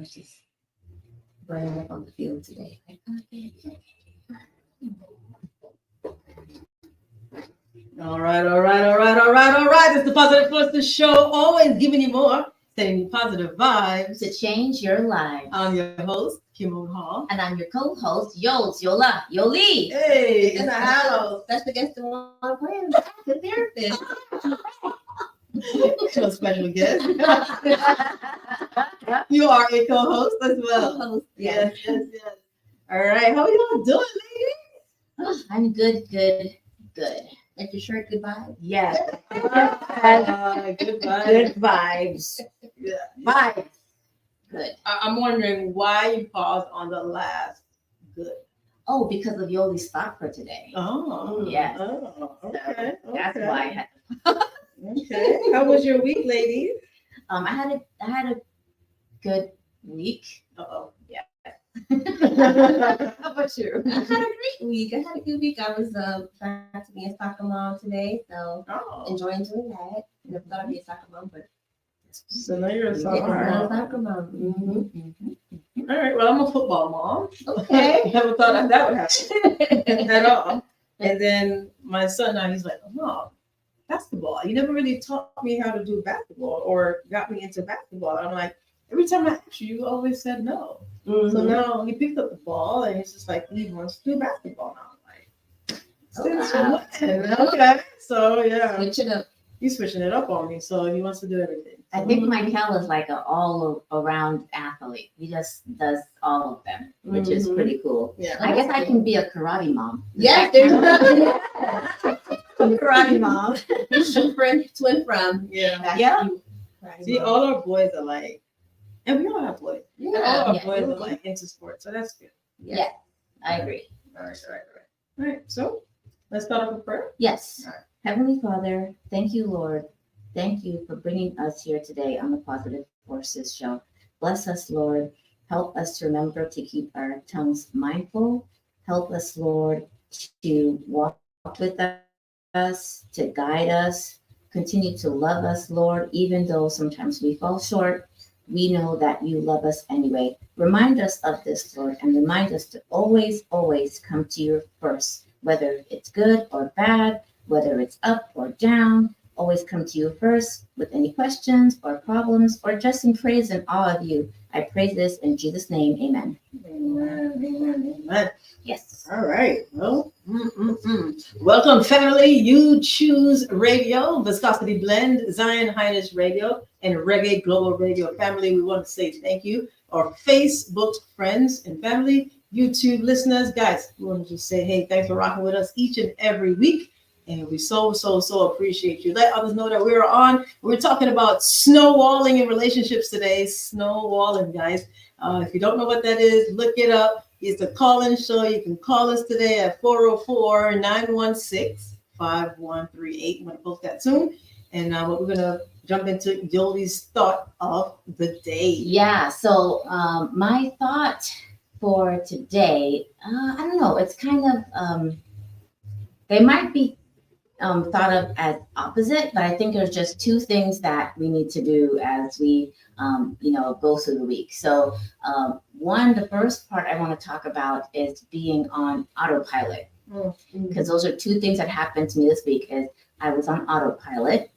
was just burning up on the field today. All right. It's the Positive Forces Show, always giving you more, sending you positive vibes to change your life. I'm your host, Kimon Hall. And I'm your co-host, Yola, Yoli. Hey, in the house. That's against the one playing the therapist. So special guest. You are a co-host as well. Co-host, yes. All right, how are y'all doing, ladies? Oh, I'm good. Like your shirt, good vibes? Yes. Good vibes. Good vibes. Yeah. Vibes. Good. I'm wondering why you paused on the last good. Oh, because of Yoli's thought for today. Oh, yes. Oh, okay. That's why I had Okay. How was your week, ladies? I had a good week. Uh-oh. Yeah. How about you? I had a great week. I had a good week. I was back to be a soccer mom today, so enjoying doing that. Never thought I'd be a soccer mom, but so now you're a soccer soccer mom. Mm-hmm. All right. Well, I'm a football mom. Okay. Never thought that would happen at all. And then my son now, he's like, oh, Mom, basketball. You never really taught me how to do basketball or got me into basketball. I'm like, every time I asked you, you always said no. Mm-hmm. So now he picked up the ball and he's just like, he wants to do basketball now. I'm like, okay. So yeah. Switch it up. He's switching it up on me. So he wants to do everything. I think Michael is like an all-around athlete. He just does all of them, which is pretty cool. Yeah. I guess I can be a karate mom. Yes, karate mom. Twin from. Yeah. Yeah. See, all our boys are like, and we all have boys. Yeah. All our boys are like into sports, so that's good. Yeah. I agree. All right. So let's start off with prayer. Yes. All right. Heavenly Father, thank you, Lord. Thank you for bringing us here today on the Positive Forces Show. Bless us, Lord. Help us to remember to keep our tongues mindful. Help us, Lord, to walk with us, to guide us. Continue to love us, Lord, even though sometimes we fall short. We know that you love us anyway. Remind us of this, Lord, and remind us to always, always come to you first, whether it's good or bad, whether it's up or down. Always come to you first with any questions or problems or just in praise and awe of you. I pray this in Jesus' name. Amen. Amen. Yes. All right. Well, welcome, family. You choose radio, Viscosity Blend, Zion Highness Radio, and Reggae Global Radio family. We want to say thank you. Our Facebook friends and family, YouTube listeners, guys, we want to just say, hey, thanks for rocking with us each and every week. And we so appreciate you. Let others know that we're on. We're talking about snowwalling in relationships today. Snowwalling, guys. If you don't know what that is, look it up. It's a call-in show. You can call us today at 404-916-5138. I'm going to post that soon. And we're going to jump into Yoli's thought of the day. Yeah. So my thought for today, I don't know. It's kind of, they might be thought of as opposite, but I think there's just two things that we need to do as we, go through the week. So the first part I want to talk about is being on autopilot, because those are two things that happened to me this week. Is I was on autopilot,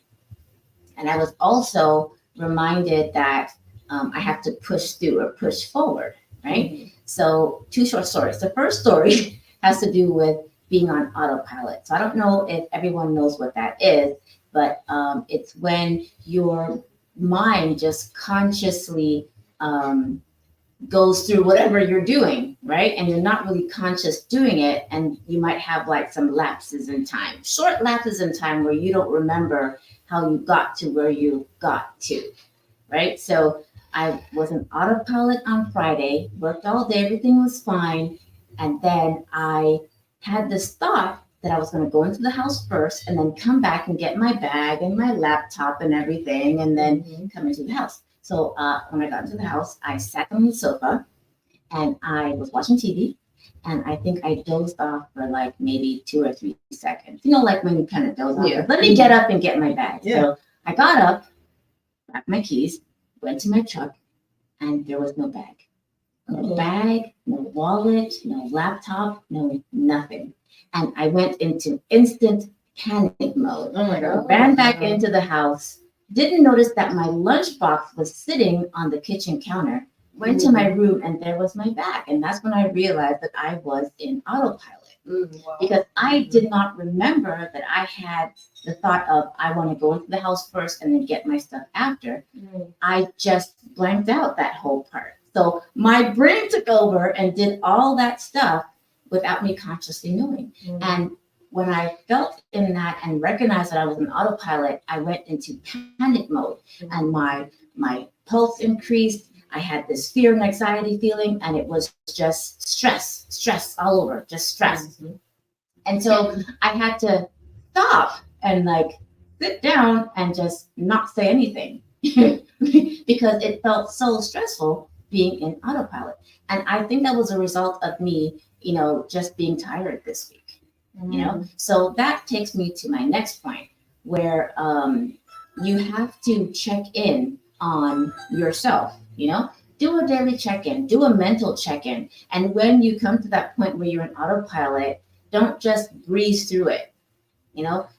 and I was also reminded that I have to push through or push forward, right? Mm-hmm. So two short stories. The first story has to do with being on autopilot. So I don't know if everyone knows what that is, but it's when your mind just consciously goes through whatever you're doing, right? And you're not really conscious doing it. And you might have like some lapses in time, short lapses in time where you don't remember how you got to where you got to, right? So I was on autopilot on Friday, worked all day, everything was fine. And then I had this thought that I was going to go into the house first and then come back and get my bag and my laptop and everything and then come into the house. So when I got into the house, I sat on the sofa and I was watching TV, and I think I dozed off for like maybe 2 or 3 seconds. You know, like when you kind of doze off. Yeah. Let me get up and get my bag. Yeah. So I got up, grabbed my keys, went to my truck, and there was no bag. No bag, no wallet, no laptop, no nothing. And I went into instant panic mode. Oh my God. Ran back into the house, didn't notice that my lunchbox was sitting on the kitchen counter. Went to my room and there was my bag. And that's when I realized that I was in autopilot because I did not remember that I had the thought of I want to go into the house first and then get my stuff after. I just blanked out that whole part. So my brain took over and did all that stuff without me consciously knowing. And when I felt in that and recognized that I was in autopilot, I went into panic mode and my pulse increased. I had this fear and anxiety feeling, and it was just stress all over, just stress. And so I had to stop and like sit down and just not say anything because it felt so stressful being in autopilot. And I think that was a result of me, just being tired this week, So that takes me to my next point where you have to check in on yourself, do a daily check-in, do a mental check-in. And when you come to that point where you're in autopilot, don't just breeze through it,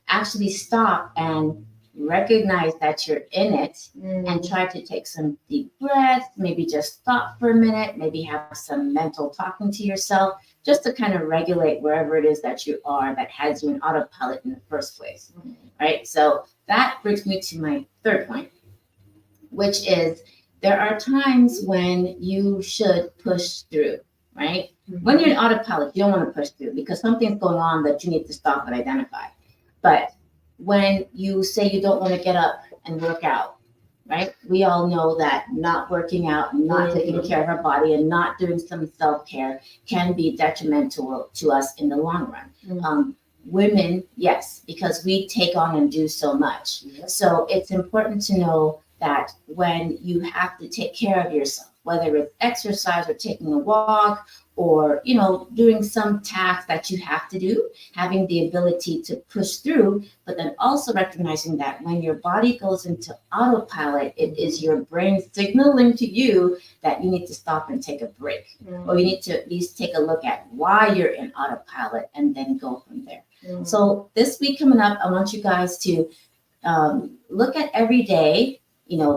actually stop and recognize that you're in it and try to take some deep breaths, maybe just stop for a minute, maybe have some mental talking to yourself, just to kind of regulate wherever it is that you are that has you in autopilot in the first place, right? So that brings me to my third point, which is there are times when you should push through, right? When you're in autopilot, you don't want to push through because something's going on that you need to stop and identify. But when you say you don't want to get up and work out, right? We all know that not working out, not taking care of our body, and not doing some self-care can be detrimental to us in the long run. Women, yes, because we take on and do so much. So it's important to know that when you have to take care of yourself, whether it's exercise or taking a walk or, doing some task that you have to do, having the ability to push through, but then also recognizing that when your body goes into autopilot, it is your brain signaling to you that you need to stop and take a break, or you need to at least take a look at why you're in autopilot and then go from there. So this week coming up, I want you guys to look at every day,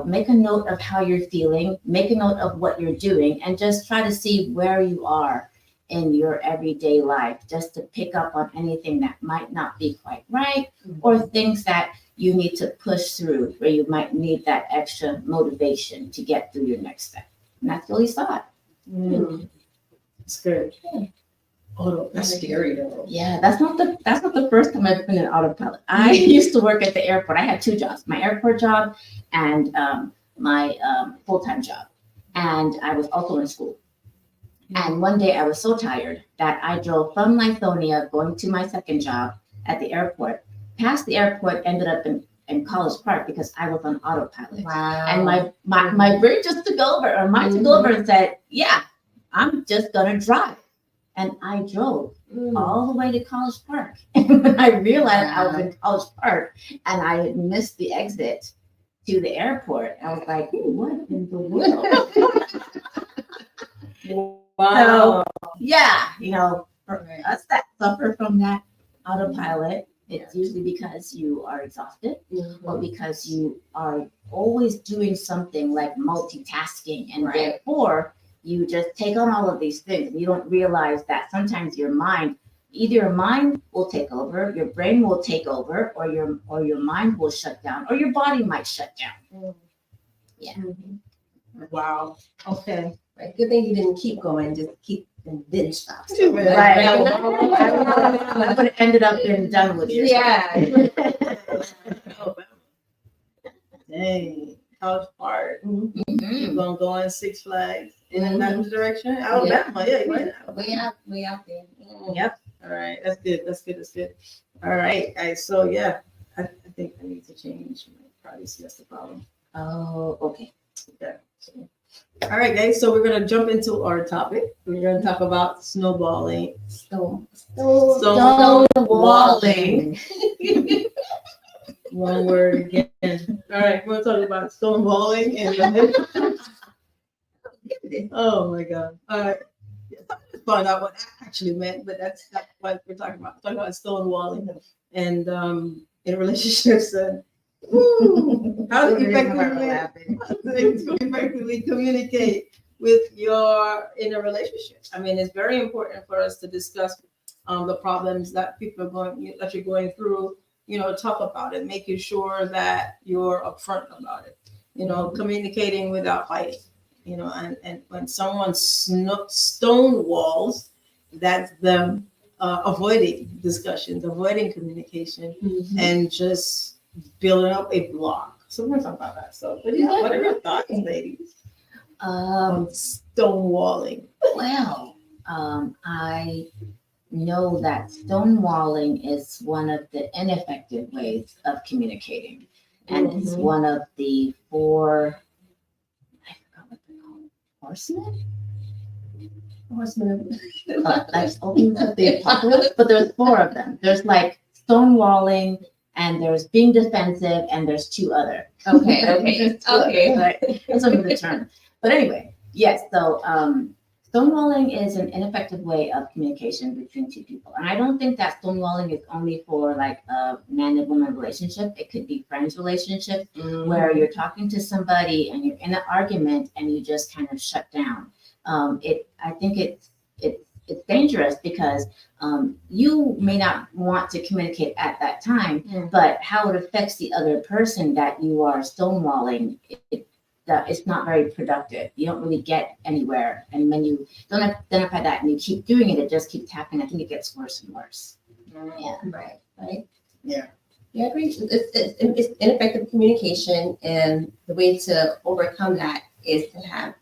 make a note of how you're feeling, make a note of what you're doing, and just try to see where you are in your everyday life, just to pick up on anything that might not be quite right, or things that you need to push through, where you might need that extra motivation to get through your next step. And that's really thought. It's good. Oh, that's scary though. Yeah, that's not the first time I've been in autopilot. I used to work at the airport. I had two jobs, my airport job and my full-time job. And I was also in school. And one day I was so tired that I drove from Lithonia going to my second job at the airport. Past the airport, ended up in College Park because I was on autopilot. Wow. And my brain just took over, or mine took over and said, yeah, I'm just gonna drive. And I drove all the way to College Park. And when I realized I was in College Park and I had missed the exit to the airport, I was like, what in the world? Wow. So, yeah, for us that suffer from that autopilot, it's usually because you are exhausted or because you are always doing something like multitasking. And therefore, you just take on all of these things and you don't realize that sometimes your mind will take over, your brain will take over, or your mind will shut down, or your body might shut down. Yeah. Wow. Okay. Right. Good thing you didn't keep going, just keep and didn't stop. Right. I would have ended up being done with it. Yeah. Dang. College Park. Mm-hmm. You're gonna go in Six Flags in that direction? Alabama, We out there. Yep. All right. That's good. All right. So yeah, I think I need to change my privacy. That's the problem. Oh, okay. Okay. All right, guys. So we're gonna jump into our topic. We're gonna talk about snowballing. Stonewalling. One word again. All right, we're talking about stonewalling and forgiveness. Oh my God. Find out what that actually meant, but that's not what we're talking about. Talking about stonewalling and in relationships and how to effectively communicate with your in a relationship. I mean, it's very important for us to discuss the problems that people are going that you're going through. You know, talk about it, making sure that you're upfront about it. You know, communicating without fighting. You know, and when someone stonewalls, that's them avoiding discussions, avoiding communication, and just building up a block. So we're talking about that. So, what are your thoughts, ladies, on stonewalling? Well, I know that stonewalling is one of the ineffective ways of communicating, and it's one of the four. I forgot what they're called. Horsemen. Like omens of the apocalypse, but there's four of them. There's like stonewalling, and there's being defensive, and there's two other. Okay. Right. That's under the term. But anyway, yes. So stonewalling is an ineffective way of communication between two people, and I don't think that stonewalling is only for like a man and woman relationship. It could be friends relationship where you're talking to somebody and you're in an argument and you just kind of shut down. I think it's dangerous because you may not want to communicate at that time, but how it affects the other person that you are stonewalling, it's not very productive. You don't really get anywhere, and when you don't identify that and you keep doing it, it just keeps happening. I think it gets worse and worse. Yeah. Right. Yeah. Yeah, I agree. It's ineffective communication, and the way to overcome that is to have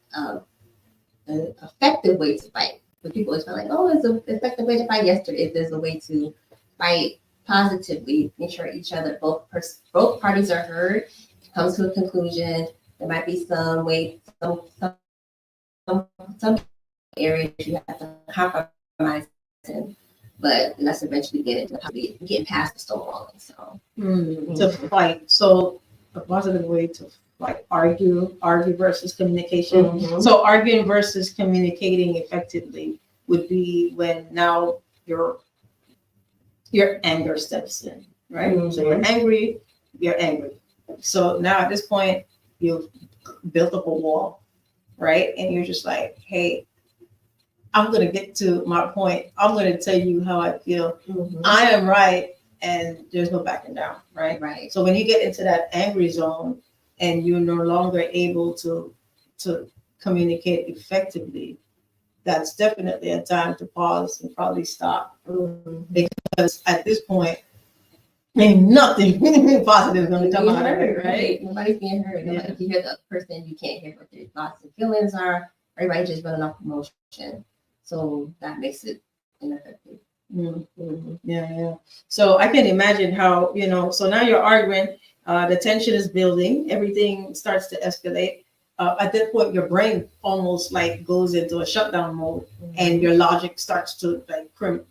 an effective way to fight. But people always feel like, oh, it's an effective way to fight. Yes, there's a way to fight positively, make sure both parties are heard, comes to a conclusion. There might be some way, some areas you have to compromise in, but let's eventually get past the stonewalling. So to fight. So a positive way to like argue versus communication. So arguing versus communicating effectively would be when now your anger steps in, right? So you're angry. So now at this point, you've built up a wall, right? And you're just like, hey, I'm going to get to my point. I'm going to tell you how I feel. I am right. And there's no backing down, right? Right. So when you get into that angry zone and you're no longer able to communicate effectively, that's definitely a time to pause and probably stop. Because at this point, ain't nothing positive going to come out of it, right? Nobody's being heard. Nobody can hear the person. You can't hear what their thoughts and feelings are. Everybody just running off emotion. So that makes it ineffective. Yeah. So I can imagine how, so now you're arguing, the tension is building, everything starts to escalate. At that point, your brain almost like goes into a shutdown mode, and your logic starts to like crumble.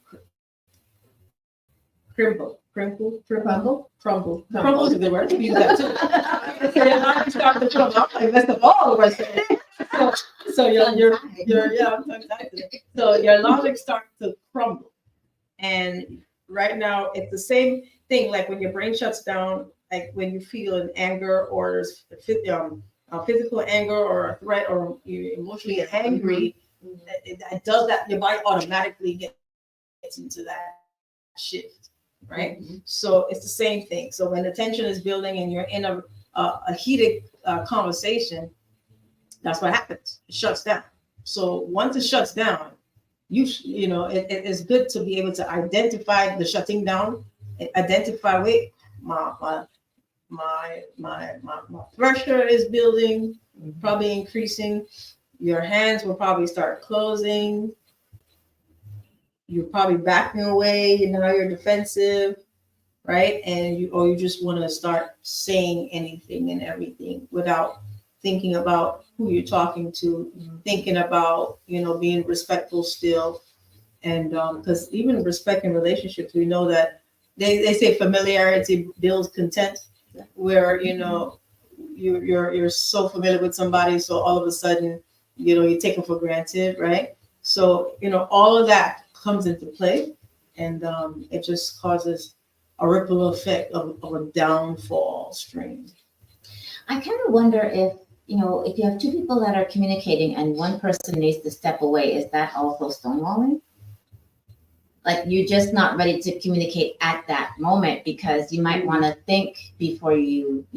Crumble is a good word. We use that too. So your logic starts to crumble. Like that's the all of us. So your logic starts to crumble. And right now, it's the same thing. Like when your brain shuts down, like when you feel an anger or physical anger or a threat, or you're emotionally angry, it does that. Your body automatically gets into that shift, right? So it's the same thing. So when the tension is building and you're in a heated conversation, that's what happens. It shuts down. So once it shuts down, it is good to be able to identify the shutting down, identify, wait, my pressure is building, probably increasing. Your hands will probably start closing. You're probably backing away. Now you're defensive, right? And you just want to start saying anything and everything without thinking about who you're talking to, thinking about, being respectful still. And because even respect in relationships, we know that they say familiarity builds contempt, where, you're so familiar with somebody. So all of a sudden, you take them for granted, right? So, all of that comes into play, and it just causes a ripple effect of a downfall stream. I kind of wonder if you have two people that are communicating and one person needs to step away, is that also stonewalling? Like you're just not ready to communicate at that moment because you might want to think before you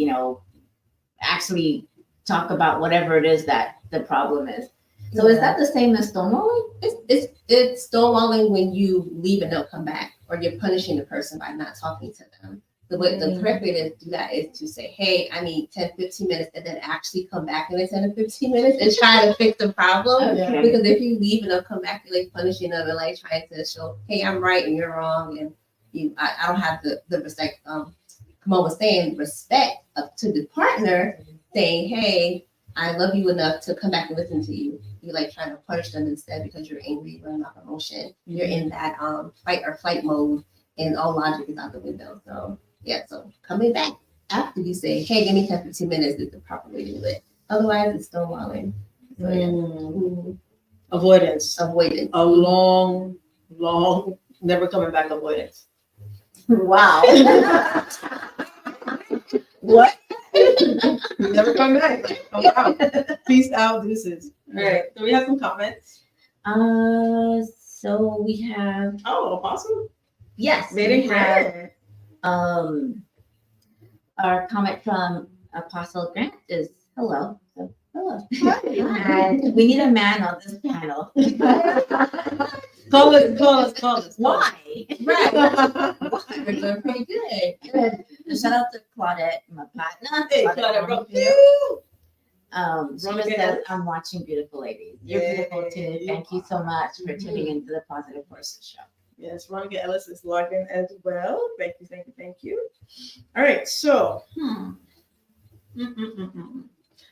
actually talk about whatever it is that the problem is. So is that the same as stonewalling? It's stonewalling when you leave and don't come back, or you're punishing the person by not talking to them. The correct way to do that is to say, hey, I need 10, 15 minutes, and then actually come back in 10 or 15 minutes and try to fix the problem. Okay. Because if you leave and don't come back, you're like punishing them and like trying to show, hey, I'm right and you're wrong, and I don't have the respect. Kamal was saying respect up to the partner, saying, hey, I love you enough to come back and listen to you. You're like trying to punish them instead because you're angry, running off emotion. You're in that fight or flight mode, and all logic is out the window. So yeah, so coming back after you say, hey, give me 10, 15 minutes is the proper way to do it. Otherwise, it's stonewalling. So, yeah. Avoidance. Avoidance. A long, never coming back avoidance. Wow. What? Never come back. Oh, wow. Peace out, deuces. All right. So we have some comments. So we have Apostle. yes, Very we have good. our comment from Apostle Grant is hello. So hello. And we need a man on this panel. Call us. Why? Right. Why? We're doing pretty good. Good. Shout out to Claudette, my partner. Hey, Claudette, bro. You. She just says, I'm watching Beautiful Ladies. You're beautiful too. Thank you so much for tuning into the Positive Forces Show. Yes, Veronica Ellis is logging as well. Thank you. All right, so if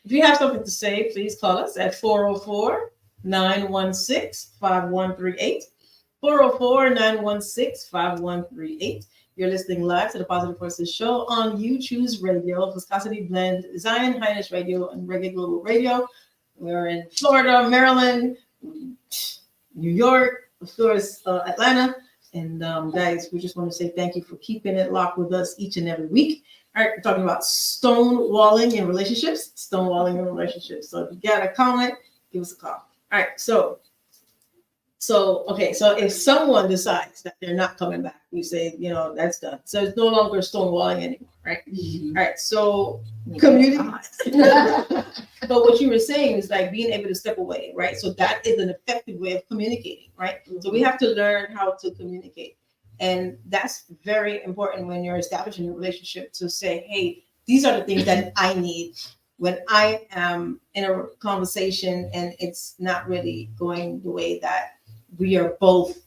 you have something to say, please call us at 404-916-5138. 404-916-5138. You're listening live to the Positive Forces Show on You Choose Radio, Viscosity Blend, Zion Highness Radio, and Reggae Global Radio. We're in Florida, Maryland, New York, of course, Atlanta. And guys, we just want to say thank you for keeping it locked with us each and every week. All right, we're talking about stonewalling in relationships. So if you got a comment, give us a call. All right, so if someone decides that they're not coming back, we say, that's done. So it's no longer stonewalling anymore, right? Mm-hmm. All right, so community. But what you were saying is like being able to step away, right? So that is an effective way of communicating, right? Mm-hmm. So we have to learn how to communicate. And that's very important when you're establishing a relationship to say, hey, these are the things that I need when I am in a conversation and it's not really going the way that we are both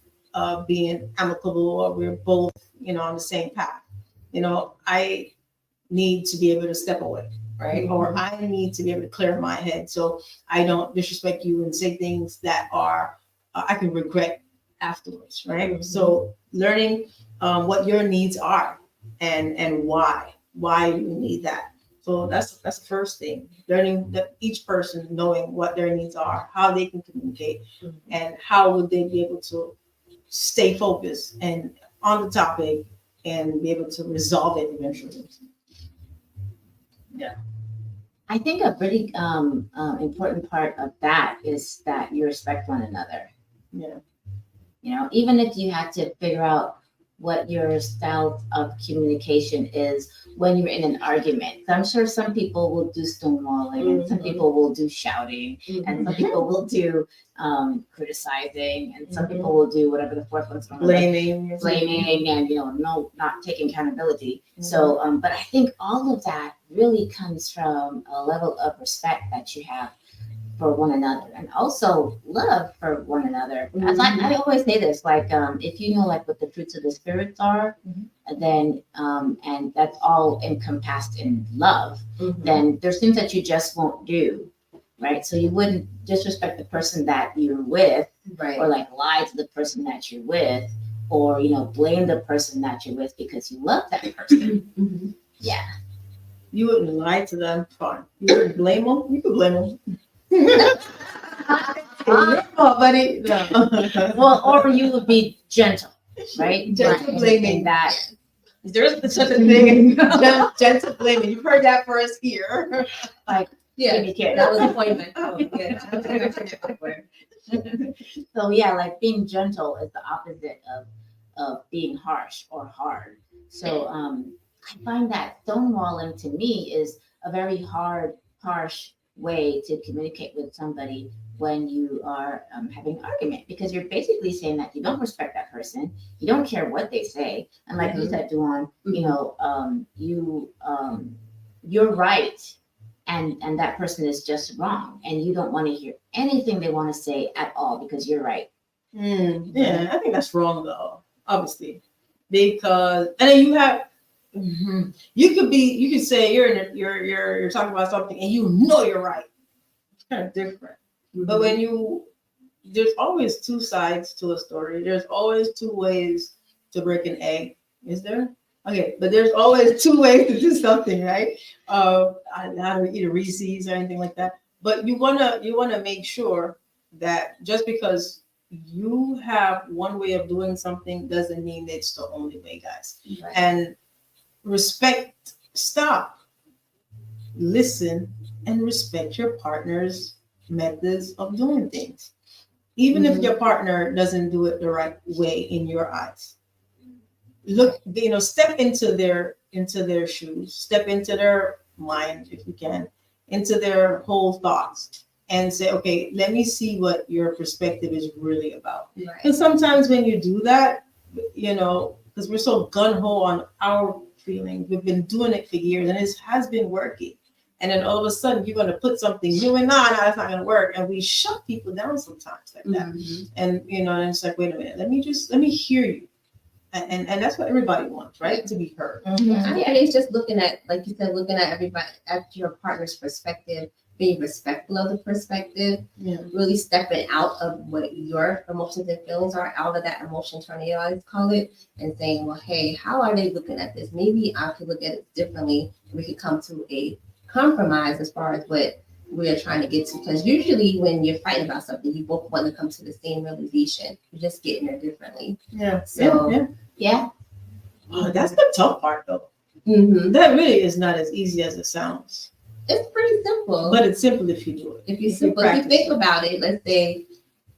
being amicable or we're both, on the same path. I need to be able to step away, right? Mm-hmm. Or I need to be able to clear my head so I don't disrespect you and say things that are I can regret afterwards, right? Mm-hmm. So learning what your needs are and why you need that. So that's the first thing. Learning that each person knowing what their needs are, how they can communicate, mm-hmm. and how would they be able to stay focused and on the topic and be able to resolve it eventually. Yeah. I think a really important part of that is that you respect one another. Yeah. Even if you had to figure out what your style of communication is when you're in an argument. So I'm sure some people will do stonewalling, mm-hmm. and some people will do shouting, mm-hmm. and some people will do criticizing, and some mm-hmm. people will do whatever the fourth one's blaming, and not taking accountability. Mm-hmm. So, but I think all of that really comes from a level of respect that you have for one another and also love for one another. Mm-hmm. I always say this, like if you know like what the fruits of the spirits are, mm-hmm. then and that's all encompassed in love, mm-hmm. then there's things that you just won't do, right? So you wouldn't disrespect the person that you're with, right? Or like lie to the person that you're with, or blame the person that you're with because you love that person. Mm-hmm. Yeah. You wouldn't lie to them, fine. You wouldn't blame them. You could blame them. Oh, buddy. No. Well, or you would be gentle, right? Gentle Right, blaming. in that. There's such a thing. Gentle blaming. You've heard that first here. Like, Yeah, give me care. that was the point. Like, oh, yeah. So yeah, like being gentle is the opposite of being harsh or hard. So I find that stonewalling to me is a very hard, harsh way to communicate with somebody when you are having an argument, because you're basically saying that you don't respect that person, you don't care what they say, and like you said, Duan, you know, you're right, and that person is just wrong, and you don't want to hear anything they want to say at all because you're right. Yeah, I think that's wrong though, obviously, because and then you have you could say you're talking about something and you know you're right. It's kind of different. But when there's always two sides to a story. There's always two ways to break an egg. Is there? Okay, but there's always two ways to do something, right? How to eat a Reese's or anything like that. But you wanna make sure that just because you have one way of doing something doesn't mean it's the only way, guys. Right. And respect, stop, listen, and respect your partner's methods of doing things. Even if your partner doesn't do it the right way in your eyes. Look, step into their shoes, step into their mind if you can, into their whole thoughts, and say, okay, let me see what your perspective is really about. Right. And sometimes when you do that, because we're so gun-ho on our feelings, we've been doing it for years and it has been working. And then all of a sudden you're going to put something new and no, that's not going to work. And we shut people down sometimes like that. And, and it's like, wait a minute, let me hear you. And that's what everybody wants, right? To be heard. I think it's just looking at, like you said, looking at everybody, at your partner's perspective, being respectful of the perspective, really stepping out of what your emotions and feelings are, out of that emotion tornado, I always call it, and saying, well, hey, how are they looking at this? Maybe I could look at it differently. And we could come to a compromise as far as what we're trying to get to. Because usually when you're fighting about something, you both want to come to the same realization. You're just getting there differently. Yeah. So, Yeah. Oh, that's the tough part, though. That really is not as easy as it sounds. It's pretty simple. But it's simple if you do it. If you think about it, let's say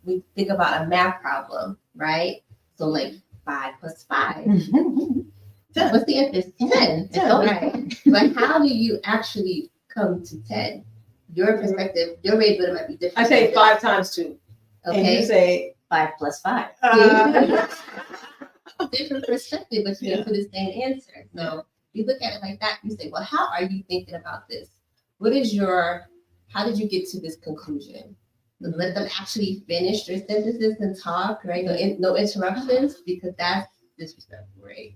we think about a math problem, right? So like 5 plus 5. What's the answer? 10. Right. But how do you actually come to 10? Your perspective, your way of doing it might be different. I say 5 times 2. Okay. And you say 5 plus 5. Different perspective, but you get to the same answer. So you look at it like that, you say, well, how are you thinking about this? How did you get to this conclusion? And let them actually finish their sentences and talk, right? No interruptions, because that's disrespectful, right?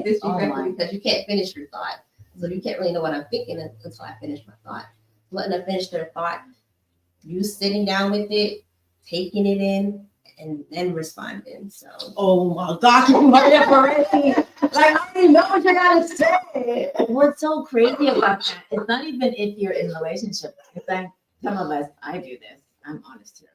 Disrespectful because you can't finish your thought. So you can't really know what I'm thinking until I finish my thought. Letting them finish their thought, you sitting down with it, taking it in, and then responding. So, oh my God, you hurry up already. Like, I already know what you gotta say. What's so crazy about that? It's not even if you're in a relationship. It's like some of us, I do this. I'm honest here.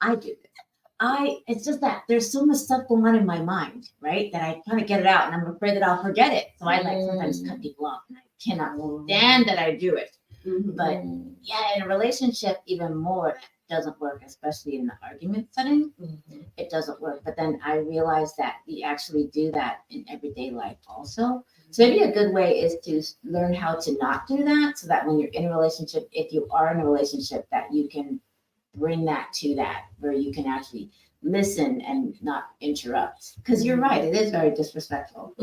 I do this. It's just that there's so much stuff going on in my mind, right? That I kind of get it out, and I'm afraid that I'll forget it. So I like sometimes cut people off, and I cannot stand that I do it. But yeah, in a relationship, even more, that doesn't work, especially in the argument setting. It doesn't work. But then I realized that we actually do that in everyday life also. So maybe a good way is to learn how to not do that, so that when you're in a relationship, if you are in a relationship, that you can bring that to that, where you can actually listen and not interrupt. Because you're right, it is very disrespectful.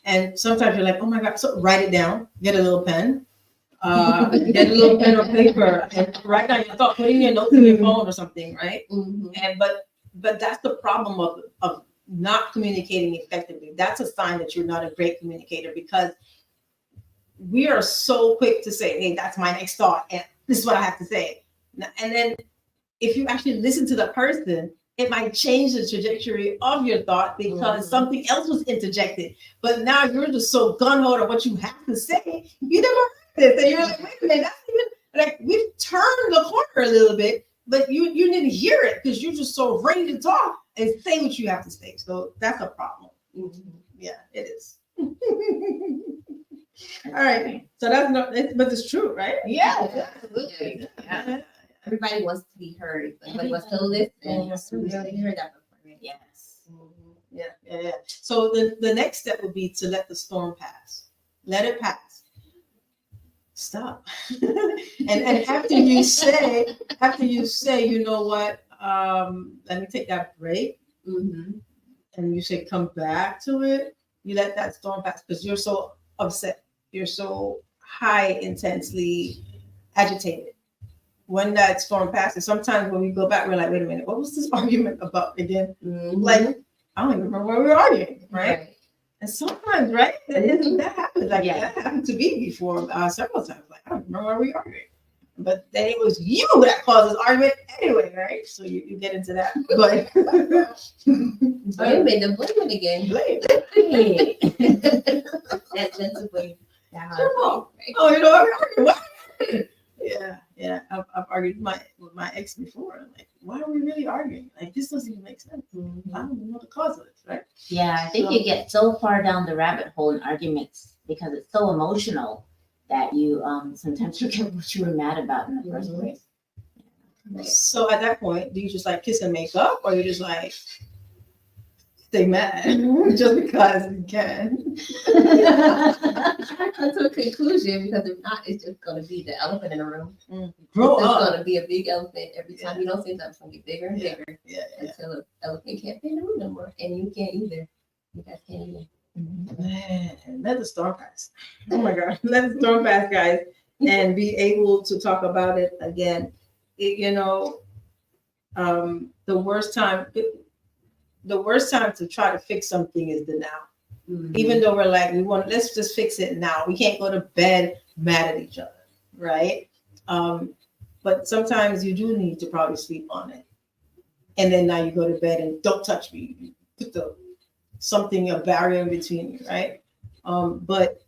And sometimes you're like, oh my God, so write it down, get a little pen, get a little pen or paper, and write down your thought, put in your notes in your phone or something, right? And but that's the problem of not communicating effectively. That's a sign that you're not a great communicator, because we are so quick to say, hey, that's my next thought, and this is what I have to say. And then if you actually listen to the person, it might change the trajectory of your thought because something else was interjected. But now you're just so gun-ho on what you have to say, you never heard this. And you're like, wait a minute, like we've turned the corner a little bit, but you didn't hear it because you're just so ready to talk and say what you have to say. So that's a problem. Mhm. Yeah, it is. All right. So that's not, but it's true, right? Yeah, absolutely. Yeah. Everybody wants to be heard. Everybody wants to listen. Mhm. We already heard that before. Right? Yes. Yeah. So the next step would be to let the storm pass. Let it pass. Stop. and after you say, you know what, let me take that break, Mm-hmm. and you say come back to it, you let that storm pass because you're so upset. You're so high intensely agitated. When that storm passes, sometimes when we go back, we're like, wait a minute, what was this argument about again? Mm-hmm. Like, I don't even remember where we were arguing, right? And sometimes, right, that happens. Like that happened to me before several times. Like, I don't remember where we were arguing. But then it was you that caused this argument anyway, right? So you get into that. But Oh, you made the blame it again. blame. That's a blame. Oh, you know what? Yeah. I've argued with my ex before. Like, why are we really arguing? Like, this doesn't even make sense. Mm-hmm. I don't even know the cause of this, right? Yeah, I think you get so far down the rabbit hole in arguments because it's so emotional that you sometimes forget what you were mad about in the first Mhm. place. So at that point, do you just like kiss and make up, or you just like stay mad just because you can? Come to a conclusion because if not, it's just going to be the elephant in the room. Grow It's up. going to be a big elephant every time you don't say something. It's going to get bigger and bigger Yeah. until the elephant can't be in the room no more, and you can't either. You guys can't either. Man, let the storm pass. Oh my God, let the storm pass, guys, and be able to talk about it again. The worst time to try to fix something is the now. Mm-hmm. Even though we're like, let's just fix it now. We can't go to bed mad at each other, right? But sometimes you do need to probably sleep on it, and then now you go to bed and don't touch me. You put a barrier in between you, right? But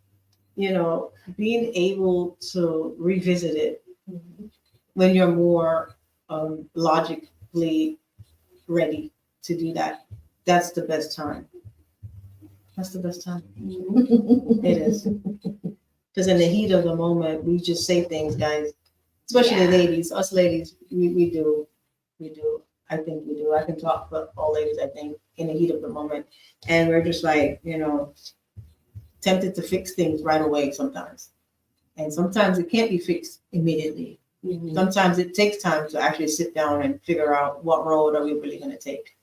being able to revisit it when you're more logically ready to do that, that's the best time. That's the best time. It is. Because in the heat of the moment, we just say things, guys. Especially ladies. Us ladies, we do. I think we do. I can talk for all ladies, I think, in the heat of the moment. And we're just like, tempted to fix things right away sometimes. And sometimes it can't be fixed immediately. Mm-hmm. Sometimes it takes time to actually sit down and figure out what road are we really going to take,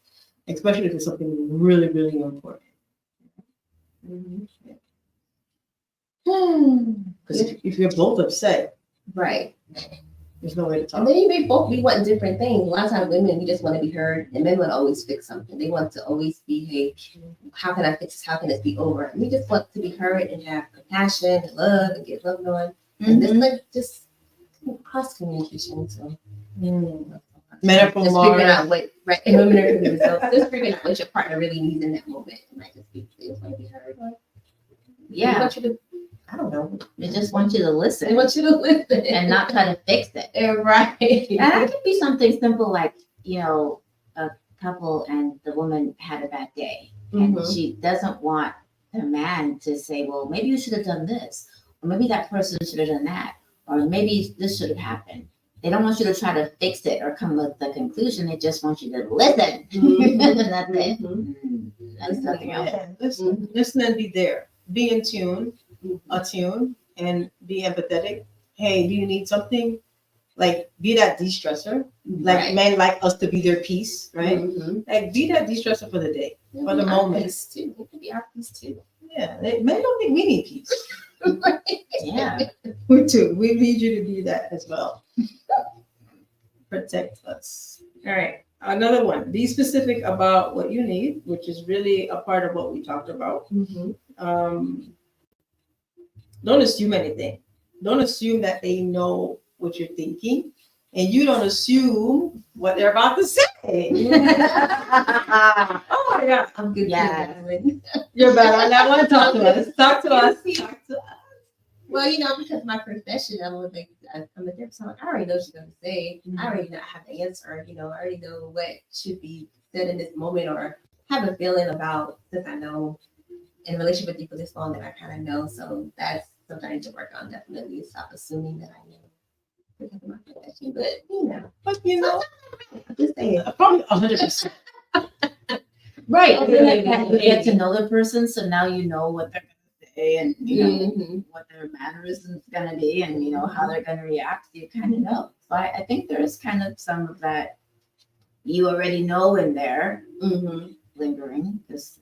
especially if it's something really, really important. Because if you're both upset, Right. there's no way to talk. And then you may both be wanting different things. A lot of times women, we just want to be heard, and men want to always fix something. They want to always be, hey, how can I fix this? How can this be over? And we just want to be heard and have compassion and love and get loved on. And this like just cross communication. So Men are from just Mars. figuring out what right and women are from so just figuring out what your partner really needs in that moment. It might just be they just want to be heard. Or they want you to, I don't know. They just want you to listen. They want you to listen and not try to fix it. Right. And that could be something simple like, a couple and the woman had a bad day and she doesn't want the man to say, well, maybe you should have done this, or maybe that person should have done that, or maybe this should have happened. They don't want you to try to fix it or come with the conclusion. They just want you to listen. That's it. That's nothing else. Yeah, listen and be there. Be in tune, attune, and be empathetic. Hey, do you need something? Like, be that de-stressor. Like, men like us to be their peace, right? Like, be that de-stressor for the day, for the moment. Too. It could be our peace too. Yeah, men don't think we need peace. Yeah. We do. We need you to be that as well. Protect us. All right. Another one. Be specific about what you need, which is really a part of what we talked about. Don't assume anything. Don't assume that they know what you're thinking, and you don't assume what they're about to say. Oh my God. I'm good. Yeah. You're better on that one. Talk to us. Talk to us. Well, because my profession, I'm a therapist. So I already know what she's gonna say. I already know I have the answer. I already know what should be said in this moment, or have a feeling about, since I know in a relationship with you for this long that I kind of know. So that's something I need to work on. Definitely stop assuming that I know because of my profession. But I'm just saying. probably 100%. Right. Oh, And then really? you get to know the person, so now you know what they're gonna say, and Mhm. what their mannerisms gonna be, and how they're gonna react. You kind of know. So I think there is kind of some of that you already know in there Mhm. lingering. Because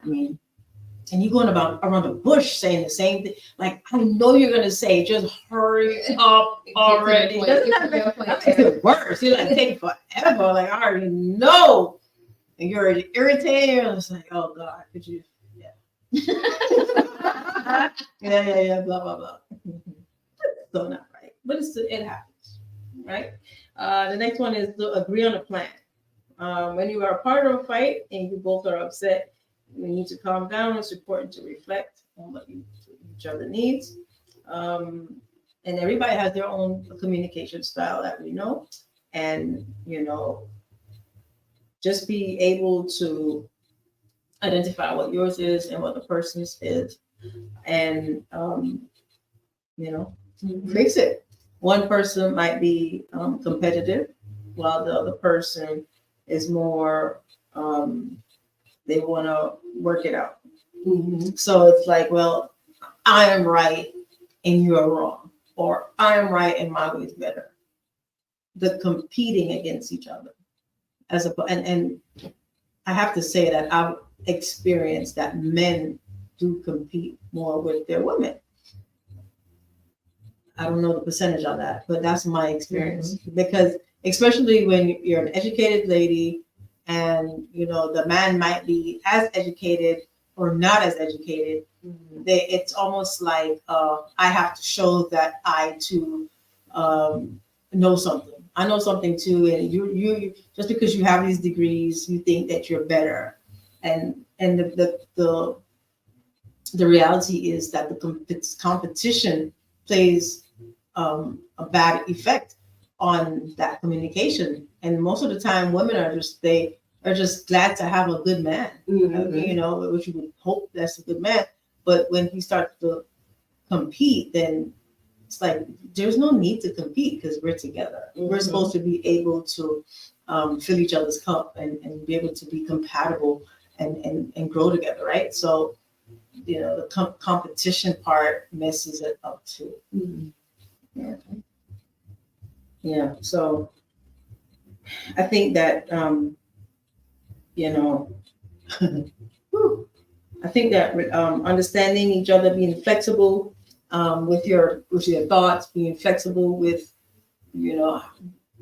And you going about around the bush saying the same thing. Like, I know you're gonna say, just hurry up already. Doesn't that makes it worse? You're like, take forever. Like, I already know. And you're already irritated. And it's like, oh God, could you? Yeah. yeah. Blah blah blah. So not right, but it happens, right? The next one is to agree on a plan. When you are part of a fight and you both are upset, you need to calm down. It's important to reflect on what each other needs. And everybody has their own communication style that we know, and just be able to identify what yours is and what the person's is, and fix it. One person might be competitive, while the other person is more they want to work it out. So it's like, well, I am right and you are wrong, or I am right and my way is better. The competing against each other, and I have to say that I've experienced that men do compete more with their women. I don't know the percentage on that, but that's my experience. Because especially when you're an educated lady, and the man might be as educated or not as educated, it's almost like I have to show that I too know something. I know something too, and you just because you have these degrees, you think that you're better, and the reality is that the competition plays a bad effect on that communication. And most of the time, women are just glad to have a good man. Which you would hope that's a good man. But when he starts to compete, then it's like there's no need to compete because we're together. We're supposed to be able to fill each other's cup and be able to be compatible and grow together, right? So the competition part messes it up too. Yeah. So I think that I think that understanding each other, being flexible with your thoughts, being flexible with the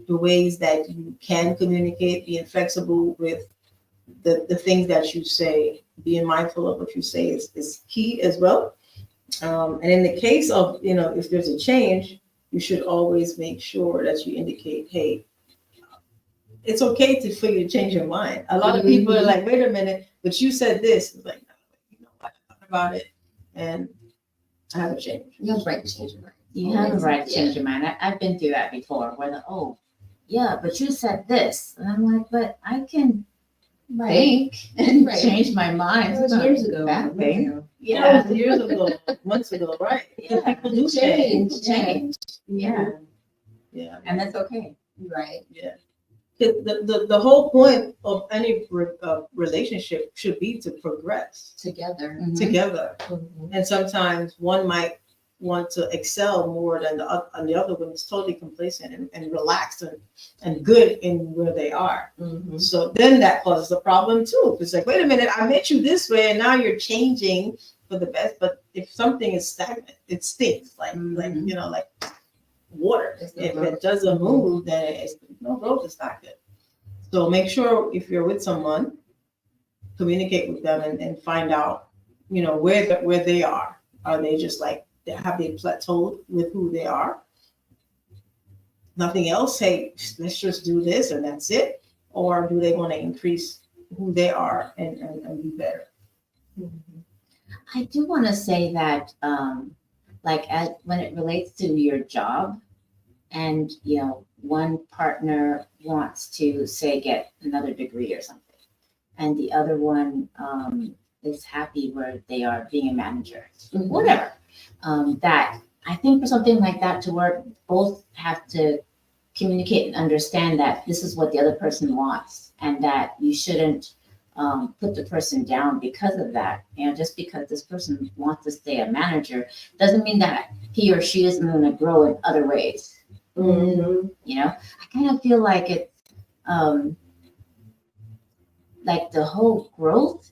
ways that you can communicate, being flexible with the things that you say, being mindful of what you say is key as well. And in the case of if there's a change, you should always make sure that you indicate, hey, it's okay for you to change your mind. A lot of people are like, wait a minute, but you said this. It's like, no, I thought about it and I haven't changed. You have the right to change your mind. you have a right to change your mind. I've been through that before. Where yeah, but you said this, and I'm like, but I can think and change my mind. That was years ago. That Yeah, was years ago, months ago, right? Yeah. People do change. Yeah, Yeah. and that's okay. Right. Yeah. The whole point of any relationship should be to progress Together. together. Mhm. And sometimes one might want to excel more than the other one is totally complacent and relaxed and good in where they are. Mhm. So then that causes a problem too. It's like, wait a minute, I met you this way and now you're changing for the best. But if something is stagnant, it stinks like water. If it doesn't move, then it's no growth, it's not good. So make sure if you're with someone, communicate with them and find out, where they are. Are they just like, have they plateaued with who they are? Nothing else. Hey, let's just do this and that's it. Or do they want to increase who they are and be better? I do want to say that like when it relates to your job, and one partner wants to say get another degree or something, and the other one is happy where they are being a manager, whatever. That I think for something like that to work, both have to communicate and understand that this is what the other person wants, and that you shouldn't put the person down because of that. Just because this person wants to stay a manager doesn't mean that he or she isn't going to grow in other ways. I kind of feel like it's like the whole growth.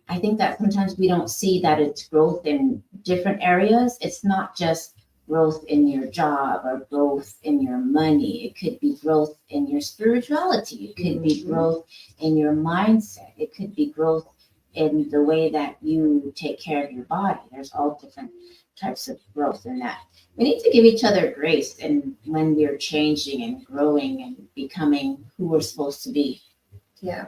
I think that sometimes we don't see that it's growth in different areas. It's not just growth in your job or growth in your money. It could be growth in your spirituality. It could be growth in your mindset. It could be growth in the way that you take care of your body. There's all different types of growth in that. We need to give each other grace and when we're changing and growing and becoming who we're supposed to be. Yeah.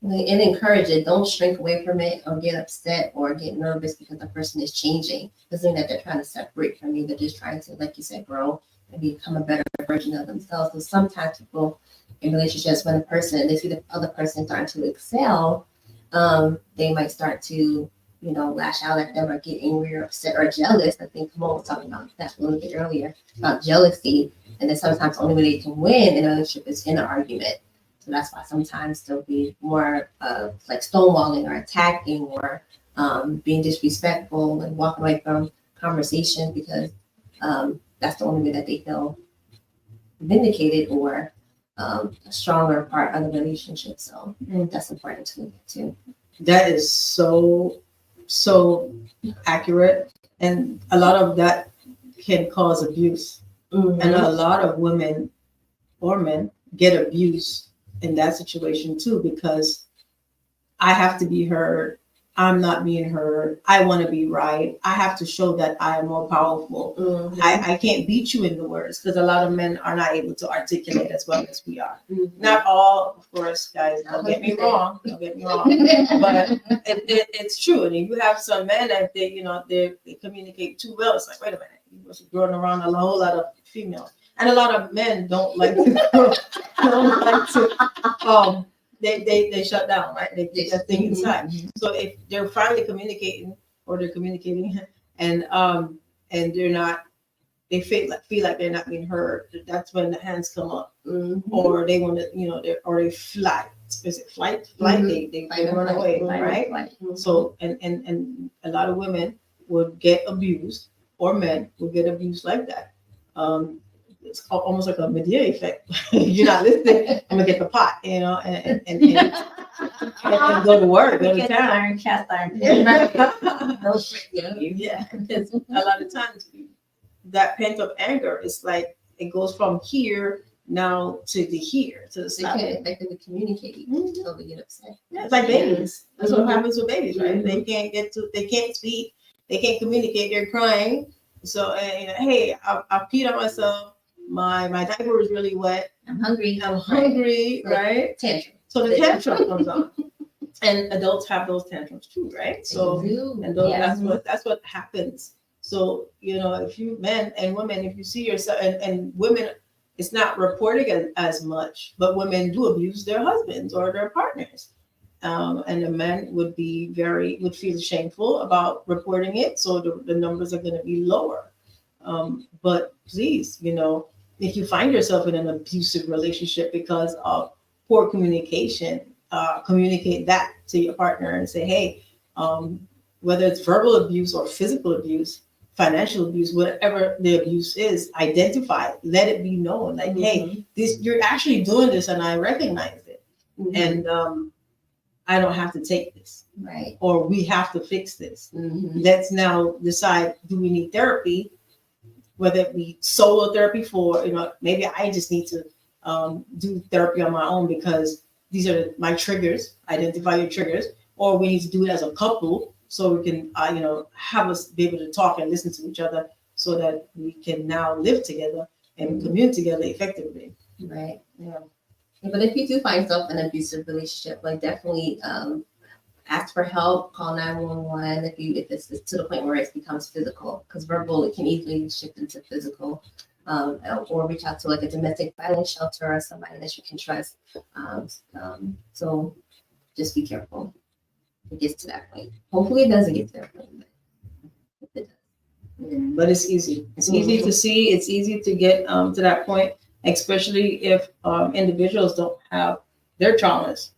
And encourage it. Don't shrink away from it or get upset or get nervous because the person is changing. Doesn't mean that they're trying to separate from you. They're just trying to, like you said, grow and become a better version of themselves. So sometimes people in relationships, when they see the other person starting to excel, they might start to, lash out at them or get angry or upset or jealous. I think Kamal was talking about that a little bit earlier about jealousy. And then sometimes the only way they can win in a relationship is in an argument. So that's why sometimes there'll be more like stonewalling or attacking or being disrespectful and walking away from conversation because that's the only way that they feel vindicated or a stronger part of the relationship. So that's important too. That is so accurate. And a lot of that can cause abuse. And a lot of women or men get abused in that situation too, because I have to be heard. I'm not being heard. I want to be right. I have to show that I am more powerful. I can't beat you in the words because a lot of men are not able to articulate as well as we are. Not all, of course, guys. Don't get me wrong. But it's true. And if you have some men that they communicate too well, it's like, wait a minute, you was growing around a whole lot of females. And a lot of men don't like to they shut down, right? They keep that thing inside. So if they're finally communicating and they're not, they feel like they're not being heard, that's when the hands come up. Or they want to, or they fly. Is it flight? They run away, right? So and a lot of women would get abused, or men would get abused like that. It's almost like a Medea effect. You're not listening. I'm gonna get the pot, and go to work. Go to town. Cast iron. Yeah, because a lot of times that pent up anger is like it goes from here now to the side. They can't effectively communicate until they get upset. Yeah, it's like babies. That's what happens with babies, right? They can't speak, they can't communicate. They're crying. So hey, I peed on myself. My diaper is really wet. I'm hungry, right? Tantrum. So the tantrum comes on, and adults have those tantrums too, right? So and that's what happens. So if you men and women, if you see yourself and women, it's not reported as much, but women do abuse their husbands or their partners, and the men would feel shameful about reporting it. So the numbers are going to be lower. But please, if you find yourself in an abusive relationship because of poor communication, communicate that to your partner and say, hey, whether it's verbal abuse or physical abuse, financial abuse, whatever the abuse is, identify it, let it be known. Like, hey, you're actually doing this and I recognize it. And I don't have to take this. Right. Or we have to fix this. Let's now decide, do we need therapy? Whether it be solo therapy for, maybe I just need to do therapy on my own because these are my triggers, identify your triggers, or we need to do it as a couple so we can, have us be able to talk and listen to each other so that we can now live together and commune together effectively. Right. Yeah. But if you do find yourself in an abusive relationship, like definitely ask for help, call 911 if it's to the point where it becomes physical, because verbal, it can easily shift into physical. Or reach out to like a domestic violence shelter or somebody that you can trust. So just be careful if it gets to that point. Hopefully it doesn't get to that point. But if it does. But it's easy. It's easy to see. It's easy to get to that point, especially if individuals don't have their traumas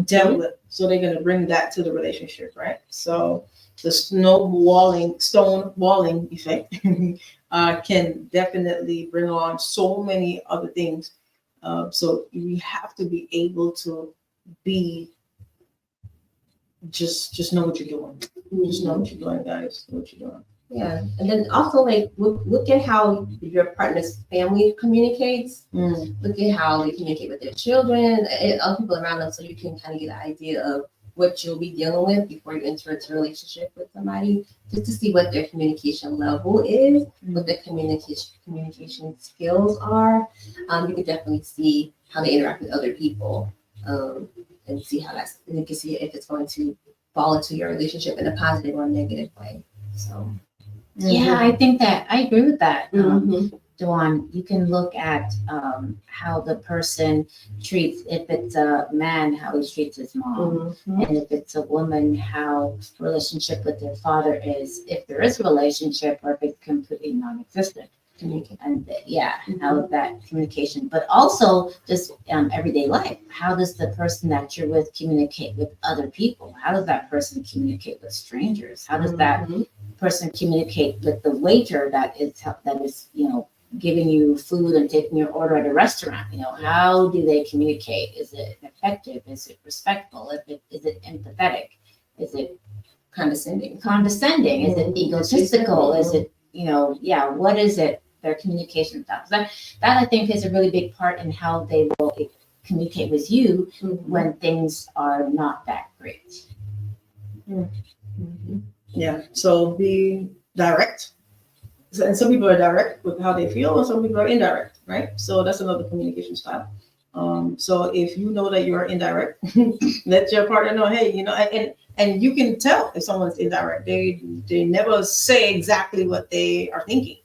dealt with. So they're going to bring that to the relationship, right? So the stonewalling effect can definitely bring on so many other things. So we have to be able to be just know what you're doing. Just know what you're doing, guys. Know what you're doing. Yeah, and then also like look at how your partner's family communicates. Look at how they communicate with their children, and other people around them, so you can kind of get an idea of what you'll be dealing with before you enter into a relationship with somebody, just to see what their communication level is, what their communication skills are. You can definitely see how they interact with other people, and see how and you can see if it's going to fall into your relationship in a positive or negative way. So. Yeah, I think that I agree with that. Dawn, you can look at how the person treats, if it's a man, how he treats his mom, and if it's a woman, how relationship with their father is, if there is a relationship, or if it's completely non-existent. And how that communication, but also just everyday life. How does the person that you're with communicate with other people? How does that person communicate with strangers? How does that person communicate with the waiter that is giving you food and taking your order at a restaurant? How do they communicate? Is it effective? Is it respectful? Is it empathetic? Is it condescending? Is it egotistical? Is it what is it? Their communication styles. That I think is a really big part in how they will communicate with you when things are not that great. Yeah. So be direct. And some people are direct with how they feel, and some people are indirect, right? So that's another communication style. So if you know that you're indirect, let your partner know, hey, and you can tell if someone's indirect. They never say exactly what they are thinking.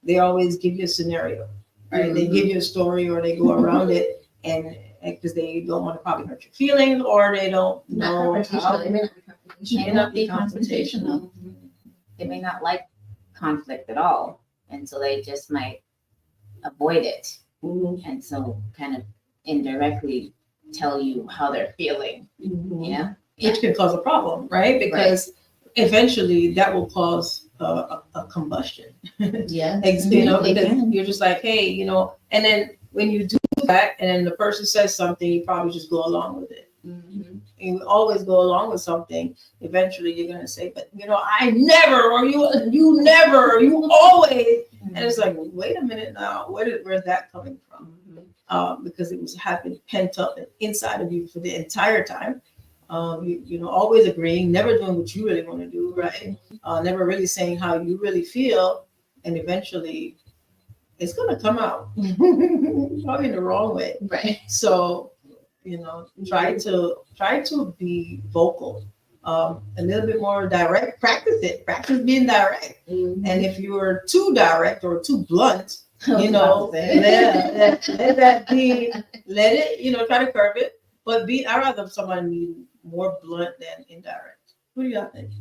They always give you a scenario, right? They give you a story, or they go around it, and because they don't want to probably hurt your feelings, or they don't know how. It may not be confrontational. They may not like conflict at all, and so they just might avoid it, and so kind of indirectly tell you how they're feeling. Which can cause a problem, right? Because eventually that will cause a combustion. Because you're just like, hey, and then when you do that, and then the person says something, you probably just go along with it. And you always go along with something. Eventually, you're gonna say, "But I never," or "you never," or "you always," and it's like, wait a minute now, where's that coming from? Because it has been pent up inside of you for the entire time. Always agreeing, never doing what you really want to do, right? Never really saying how you really feel, and eventually, it's gonna come out probably in the wrong way, right? So. Try to be vocal, a little bit more direct. Practice it. Practice being direct. And if you're too direct or too blunt, let that be. Let it, try to curb it. But I'd rather somebody be more blunt than indirect. What do you think?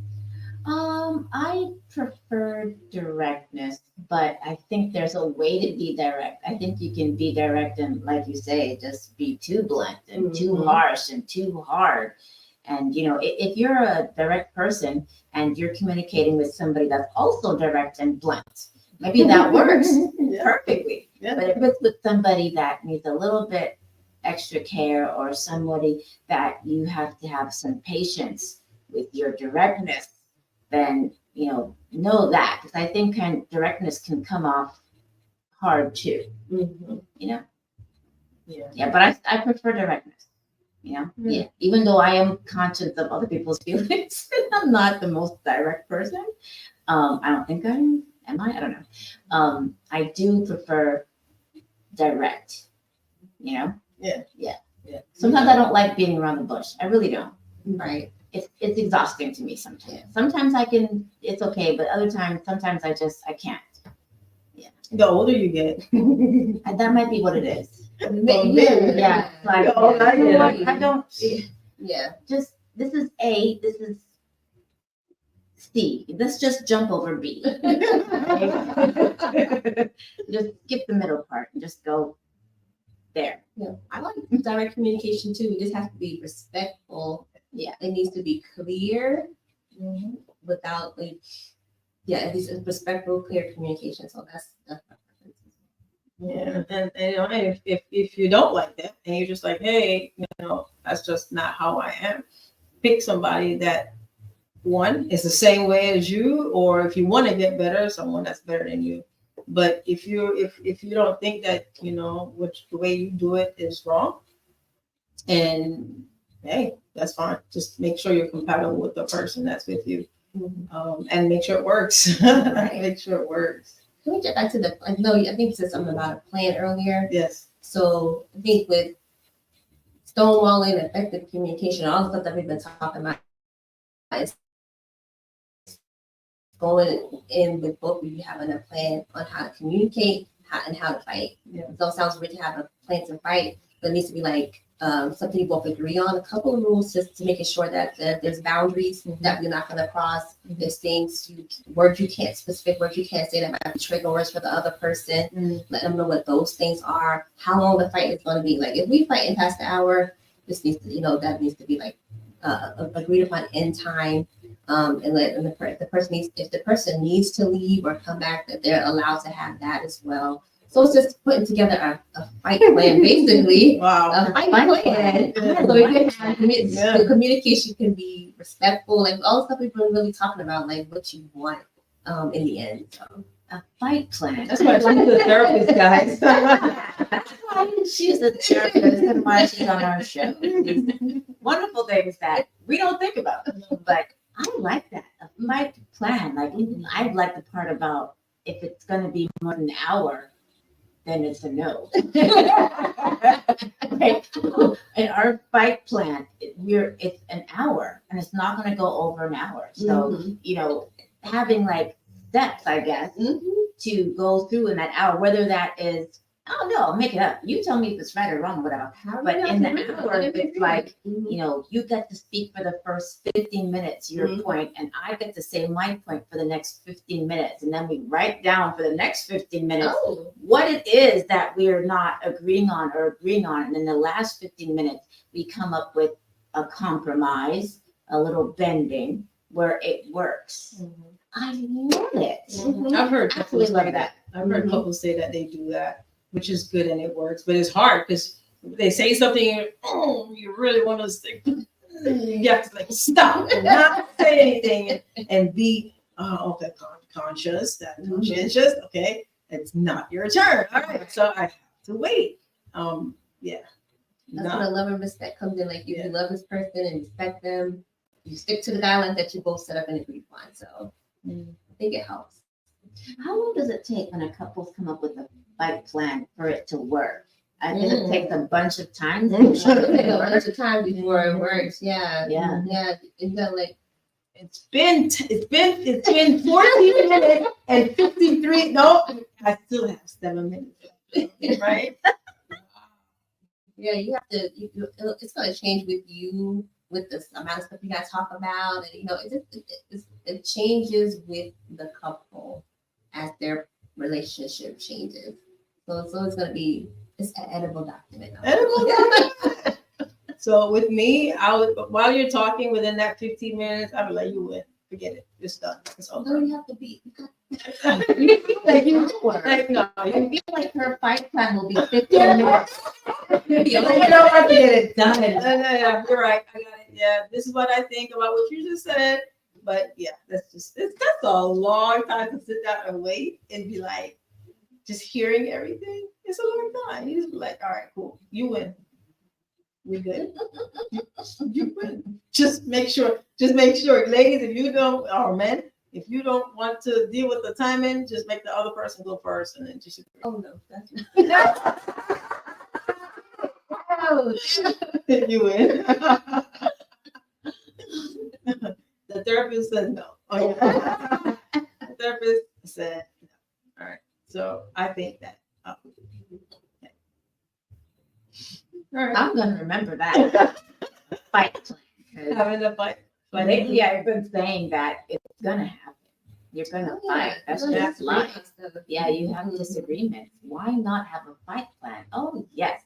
I prefer directness, but I think there's a way to be direct. I think you can be direct and, like you say, just be too blunt and too harsh and too hard. And, if you're a direct person and you're communicating with somebody that's also direct and blunt, maybe that works perfectly. Yeah. But if it's with somebody that needs a little bit extra care, or somebody that you have to have some patience with your directness, then know that, because I think directness can come off hard too. But I prefer directness. Even though I am conscious of other people's feelings, I'm not the most direct person. I don't think I am. Am I? I don't know. I do prefer direct. Sometimes I don't like beating around the bush. I really don't. Right. it's exhausting to me sometimes. Sometimes it's okay, but other times, sometimes I can't. The older you get. And that might be what it is. Yeah. Like, Oh, I you know get what? it. I don't Yeah. just this is A, this is C. Let's just jump over B. Just skip the middle part and just go there. Yeah. I like direct communication too. It just has to be respectful. Yeah. It needs to be clear without like, yeah, at least it's respectful, clear communication. So that's my preference. Yeah, and you know, and if you don't like that, and you're just like, hey, you know, that's just not how I am. Pick somebody that one is the same way as you, or if you want to get better, someone that's better than you. But if you don't think that you know which the way you do it is wrong, and hey, that's fine. Just make sure you're compatible with the person that's with you, and make sure it works. Make sure it works. Can we get back to the? I know I think you said something about a plan earlier. Yes. So I think with stonewalling, effective communication, all the stuff that we've been talking about, it's going in with both of you having a plan on how to communicate and how to fight. Yeah. So it sounds great to have a plan to fight, but it needs to be like something you both agree on. A couple of rules just to making sure that there's boundaries that we're not going to cross. There's things, specific words you can't say that might be trigger words for the other person. Let them know what those things are. How long the fight is going to be. Like if we fight in past the hour, this needs to, that needs to be like agreed upon end time. And if the person needs to leave or come back, that they're allowed to have that as well. So it's just putting together a fight plan, basically. Wow. A fight plan. So you can have the communication can be respectful, like all the stuff we've been really talking about, like what you want in the end. So. A fight plan. That's why she's a therapist, guys. That's why she's a therapist and why she's on our show. These wonderful things that we don't think about. But I like that. A fight plan. Like I like the part about if it's going to be more than an hour, then it's a no. Right? In our fight plan, it's an hour and it's not going to go over an hour. So, having like steps, I guess, to go through in that hour, whether that is, I don't know, make it up. You tell me if it's right or wrong, whatever. But in the hour, it's like, you get to speak for the first 15 minutes, your point, and I get to say my point for the next 15 minutes. And then we write down for the next 15 minutes what it is that we're not agreeing on. And in the last 15 minutes, we come up with a compromise, a little bending where it works. I love it. I've heard couples Absolutely love say that. I've heard couples say that they do that, which is good and it works. But it's hard because they say something and you really want to say, you have to like stop and not say anything and be conscious, conscientious. Okay, it's not your turn. All right, so I have to wait. That's when love and respect comes in. Like if you love this person and respect them, you stick to the guidelines that you both set up and agree upon. So I think it helps. How long does it take when a couple's come up with a fight plan for it to work? I think it takes a bunch of time. It takes a bunch of time before it works. Yeah. It's not like it's been 14 minutes and 53. No, I still have 7 minutes. Right? Yeah, you have to. It's going to change with you, with the amount of stuff you guys talk about, and it changes with the couple as their relationship changes. So it's going to be an edible document. So with me, while you're talking within that 15 minutes, I'll be like, you win. Forget it. It's done. It's over. No, you have to be. You feel like you feel like her fight plan will be 15 minutes. You know what? Get it done. Yeah, you're right. I got it. Yeah, this is what I think about what you just said. But yeah, that's a long time to sit down and wait and be like, just hearing everything. It's a long time. You just be like, all right, cool. You win. We good. You win. Just make sure, ladies, if you don't, or men, if you don't want to deal with the timing, just make the other person go first and then just agree. Oh no, that's You win. The therapist said no. Oh, yeah. The therapist said no. All right. So I think that. Okay. All right. I'm gonna remember that fight plan. 'Cause Having a fight. But lately, I've been saying that it's gonna happen. You're gonna fight. That's just life. Yeah, you have disagreements. Why not have a fight plan? Oh yes,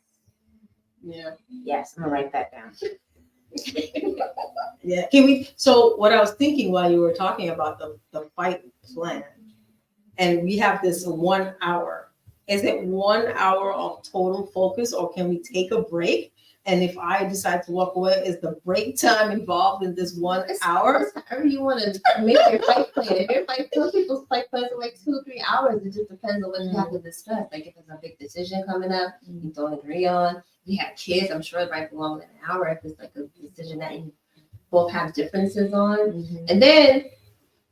Yeah. yes. I'm gonna write that down. Yeah. Can we? So what I was thinking while you were talking about the fight plan, and we have this 1 hour. Is it 1 hour of total focus, or can we take a break? And if I decide to walk away, is the break time involved in this 1 hour? It's however you want to make your fight plan. If your fight, some people's fight plans are like 2 or 3 hours. It just depends on what you have to discuss. Like if there's a big decision coming up, you don't agree on. If you have kids, I'm sure it might be longer than an hour if it's like a decision that you both have differences on. And then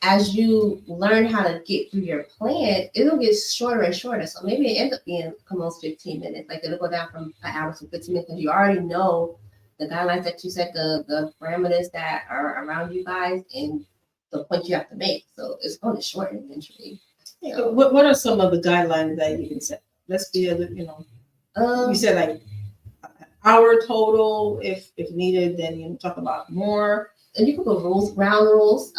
as you learn how to get through your plan, it'll get shorter and shorter. So maybe it ends up being almost 15 minutes. Like it'll go down from an hour to 15 minutes because you already know the guidelines that you set, the parameters that are around you guys, and the point you have to make. So it's going to shorten eventually. What are some of the guidelines that you can set? Let's be a little, you said like an hour total. If needed, then you talk about more. And you can go ground rules.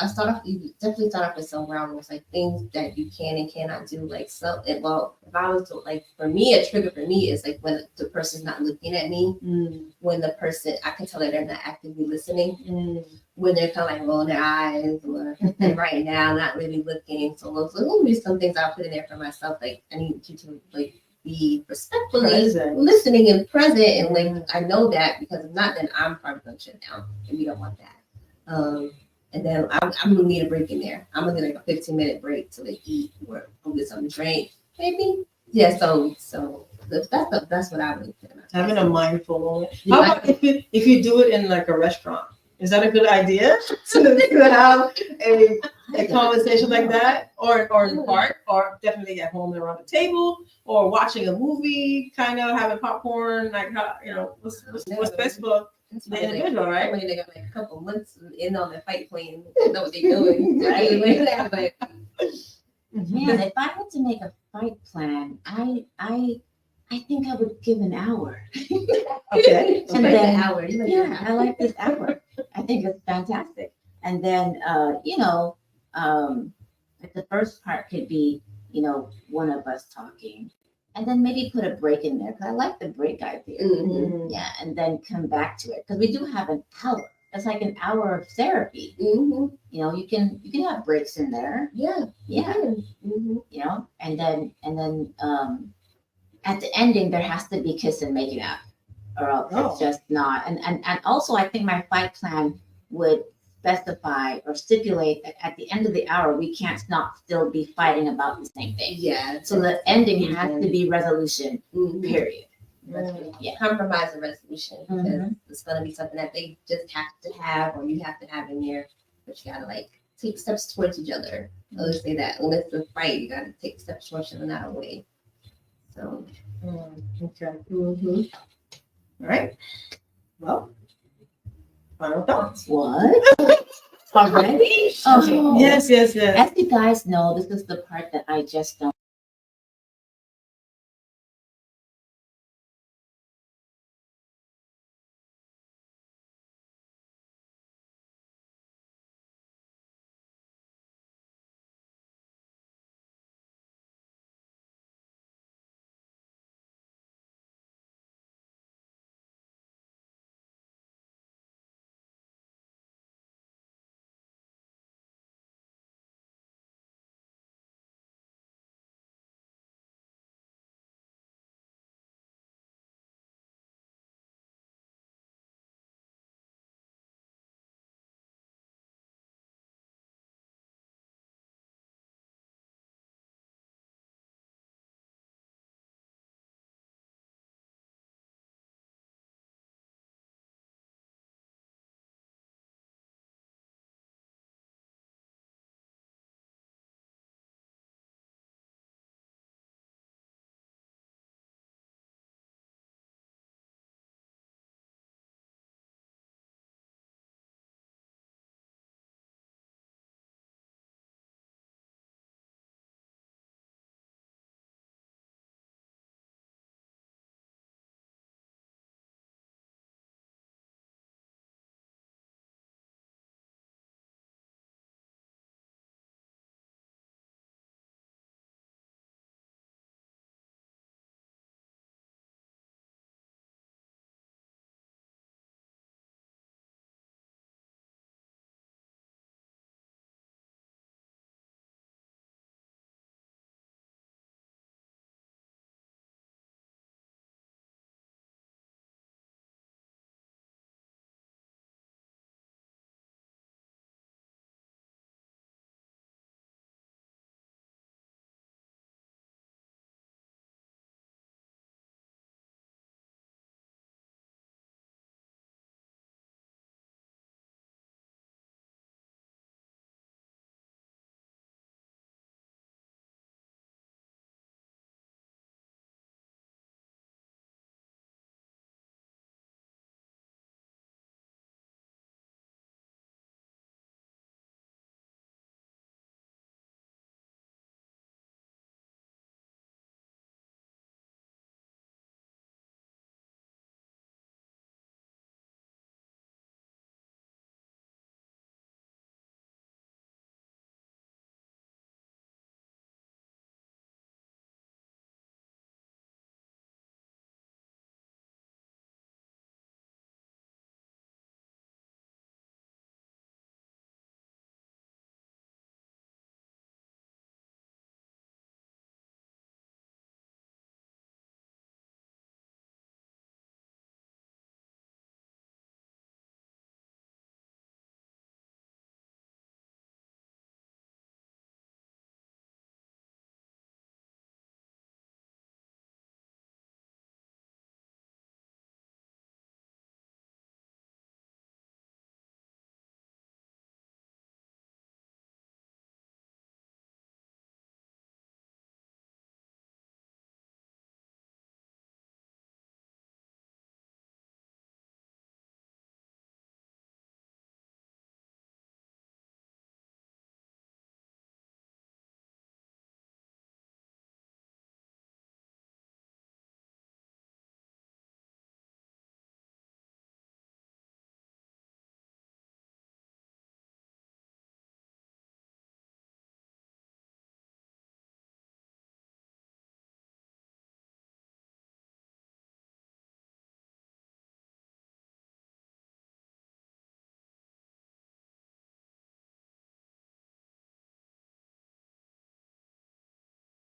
You definitely start off with some ground rules, like things that you can and cannot do. Like if I was to, like, for me, a trigger for me is like when the person's not looking at me, when the person, I can tell that they're not actively listening, when they're kind of like rolling their eyes or and right now not really looking. So those will be some things I'll put in there for myself. Like I need you to like be respectfully listening and present, and like I know that because if not, then I'm probably gonna shut down, and we don't want that. And then I'm gonna need a break in there. I'm gonna need like a 15-minute break to like eat or go get something to drink, maybe. Yeah. So that's what I would do. Having a mindful moment. How about if you do it in like a restaurant? Is that a good idea to have a conversation like that, or in the park, or definitely at home around the table, or watching a movie, kind of having popcorn, like what's best for the individual, right? Somebody they got like a couple months in on the fight plan, they know what they're doing, right? But Man, if I had to make a fight plan, I think I would give an hour. Okay. And an then hour. yeah, I like this hour. I think it's fantastic. And then like the first part could be, one of us talking. And then maybe put a break in there because I like the break idea. Yeah, and then come back to it because we do have an hour. It's like an hour of therapy. You can have breaks in there. Yeah. And then at the ending there has to be kiss and making out, or else it's just not. And also I think my fight plan would specify or stipulate that at the end of the hour we can't not still be fighting about the same thing. Yeah. So the ending has to be resolution. Period. Yeah. Compromise and resolution because it's gonna be something that they just have to have, or you have to have in there, but you gotta like take steps towards each other. Let's say that when it's a fight, you gotta take steps towards each other, not away. So Okay. All right. Well, final thoughts. What? Already? Okay. Yes. As you guys know, this is the part that I just don't